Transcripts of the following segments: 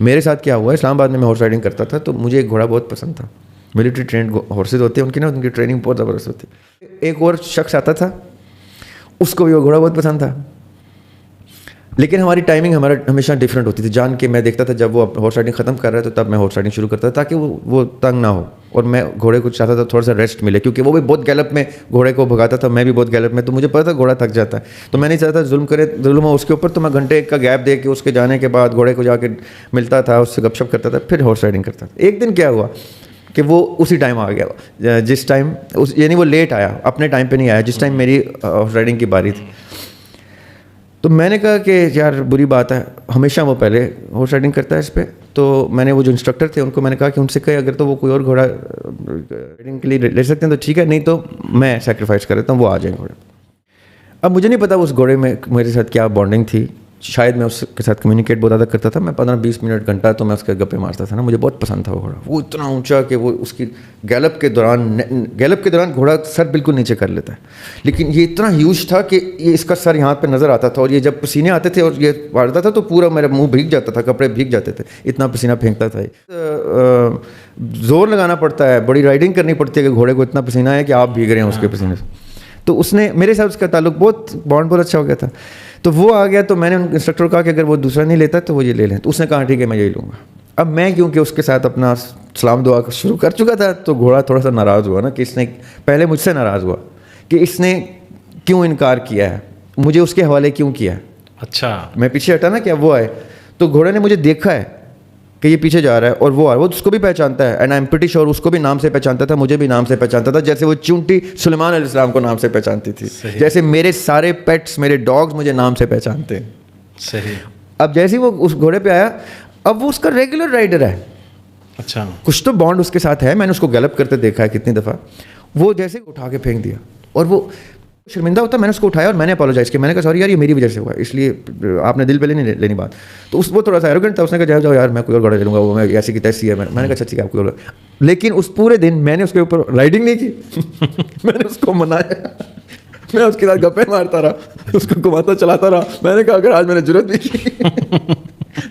میرے ساتھ کیا ہوا ہے, اسلام آباد میں ہارس رائڈنگ کرتا تھا تو مجھے ایک گھوڑا بہت پسند تھا. ملٹری ٹرینڈ ہارسز ہوتے ہیں ان کی نا, ان کی ٹریننگ بہت زبردست ہوتی ہے. ایک اور شخص آتا تھا, اس کو بھی وہ گھوڑا بہت پسند تھا, لیکن ہماری ٹائمنگ ہمارا ہمیشہ ڈفرینٹ ہوتی تھی. جان کے میں دیکھتا تھا جب وہ ہارس رائڈنگ ختم کر رہا ہے تو تب میں ہارس رائڈنگ شروع کرتا تھا تاکہ وہ تنگ نہ ہو, اور میں گھوڑے کو چاہتا تھا تھوڑا سا ریسٹ ملے, کیونکہ وہ بھی بہت گیلپ میں گھوڑے کو بھگاتا تھا, میں بھی بہت گیلپ میں, تو مجھے پتا تھا گھوڑا تھک جاتا ہے. تو میں نہیں چاہتا ظلم ہو اس کے اوپر, تو میں گھنٹے ایک کا گیپ دے کے اس کے جانے کے بعد گھوڑے کو جا کے ملتا تھا, اس سے گپ شپ کرتا تھا, پھر ہارس رائڈنگ کرتا تھا. ایک دن کیا ہوا کہ وہ اسی ٹائم آ گیا جس ٹائم یعنی وہ لیٹ آیا, اپنے ٹائم پہ نہیں آیا جس ٹائم میری ہارس رائڈنگ کی باری تھی. تو میں نے کہا کہ یار بری بات ہے, ہمیشہ وہ پہلے ہارس رائڈنگ کرتا ہے اس پہ. تو میں نے وہ جو انسٹرکٹر تھے ان کو میں نے کہا کہ ان سے کہے اگر تو وہ کوئی اور گھوڑا رائڈنگ کے لیے لے سکتے ہیں تو ٹھیک ہے, نہیں تو میں سیکریفائس کر دیتا ہوں, وہ آ جائیں گھوڑے. اب مجھے نہیں پتا اس گھوڑے میں میرے ساتھ کیا بانڈنگ تھی, شاید میں اس کے ساتھ کمیونیکیٹ بہت زیادہ کرتا تھا. میں 15-20 منٹ گھنٹہ تو میں اس کے گپے مارتا تھا نا, مجھے بہت پسند تھا وہ گھوڑا. وہ اتنا اونچا کہ وہ اس کی گیلپ کے دوران گھوڑا سر بالکل نیچے کر لیتا ہے, لیکن یہ اتنا ہیوج تھا کہ یہ اس کا سر یہاں پہ نظر آتا تھا, اور یہ جب پسینے آتے تھے اور یہ مارتا تھا تو پورا میرا منہ بھیگ جاتا تھا, کپڑے بھیگ جاتے تھے, اتنا پسینہ پھینکتا تھا. زور لگانا پڑتا ہے, بڑی رائڈنگ کرنی پڑتی ہے کہ گھوڑے کو اتنا پسینہ ہے کہ آپ بھیگ رہے ہیں اس کے پسینے سے. تو اس نے میرے ساتھ اس کا تعلق بانڈ بہت اچھا ہو گیا تھا. تو وہ آ گیا, تو میں نے انسٹرکٹر کو کہا کہ اگر وہ دوسرا نہیں لیتا تو وہ یہ لے لیں. تو اس نے کہا ٹھیک ہے میں یہی لوں گا. اب میں کیونکہ اس کے ساتھ اپنا سلام دعا شروع کر چکا تھا تو گھوڑا تھوڑا سا ناراض ہوا نا, کہ اس نے پہلے مجھ سے ناراض ہوا کہ اس نے کیوں انکار کیا ہے, مجھے اس کے حوالے کیوں کیا ہے. اچھا, میں پیچھے ہٹا نا کہ اب وہ آئے, تو گھوڑے نے مجھے دیکھا ہے کہ یہ پیچھے جا رہا ہے اور وہ آ رہا ہے, وہ اس کو بھی پہچانتا ہے, and I am pretty sure اس کو بھی نام سے پہچانتا تھا, مجھے بھی نام سے پہچانتا تھا, جیسے وہ چونٹی سلیمان علیہ السلام کو نام سے پہچانتی تھی, جیسے میرے سارے پیٹس میرے ڈاگز مجھے نام سے پہچانتے ہیں. صحیح. اب جیسے وہ اس گھوڑے پہ آیا, اب وہ اس کا ریگولر رائڈر ہے. اچھا, کچھ تو بانڈ اس کے ساتھ ہے, میں نے اس کو گیلپ کرتے دیکھا ہے کتنی دفعہ. وہ جیسے اٹھا کے پھینک دیا اور وہ شرمندہ ہوتا, میں نے اس کو اٹھایا اور میں نے اپالوجائز کیا, میں نے کہا سوری یار یہ میری وجہ سے ہوا ہے, اس لیے آپ نے دل پہ نہیں لینی بات. تو وہ تھوڑا سا ایروگنٹ تھا, اس نے کہا جاؤ یار میں کوئی اور گھوڑا لے لوں گا, وہ میں ایسی کی تیسی ہے. میں نے کہا اچھا ٹھیک ہے آپ کوئی اور. لیکن اس پورے دن میں نے اس کے اوپر رائڈنگ نہیں کی. میں نے اس کو منایا, میں اس کے ساتھ گپے مارتا رہا, اس کو گھماتا چلاتا رہا. میں نے کہا اگر آج میں نے ضرورت بھی کی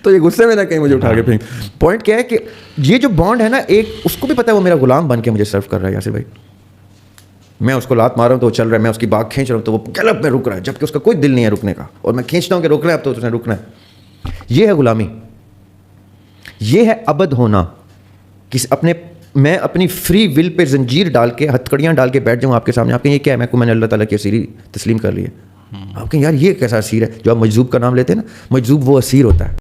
تو یہ غصے میں نہ کہیں مجھے اٹھا کے پھینک. پوائنٹ کیا ہے کہ یہ جو بانڈ ہے نا, ایک اس کو بھی پتا ہے وہ میرا غلام بن کے مجھے سرو کر رہا ہے یاسر بھائی. میں اس کو لات مار رہا ہوں تو وہ چل رہا ہے, میں اس کی باغ کھینچ رہا ہوں تو وہ گیلپ میں رک رہا ہے, جبکہ اس کا کوئی دل نہیں ہے رکنے کا, اور میں کھینچتا ہوں کہ روک رہا ہے اب تو اس نے رکنا ہے. یہ ہے غلامی, یہ ہے عبد ہونا. میں اپنی فری ول پہ زنجیر ڈال کے ہتھکڑیاں ڈال کے بیٹھ جاؤں آپ کے سامنے. آپ کہیں یہ کیا ہے, میں نے اللہ تعالیٰ کی اسیری تسلیم کر لی ہے. آپ کہیں یار یہ کیسا اسیر ہے, جو آپ مجذوب کا نام لیتے ہیں نا, مجذوب وہ اسیر ہوتا ہے.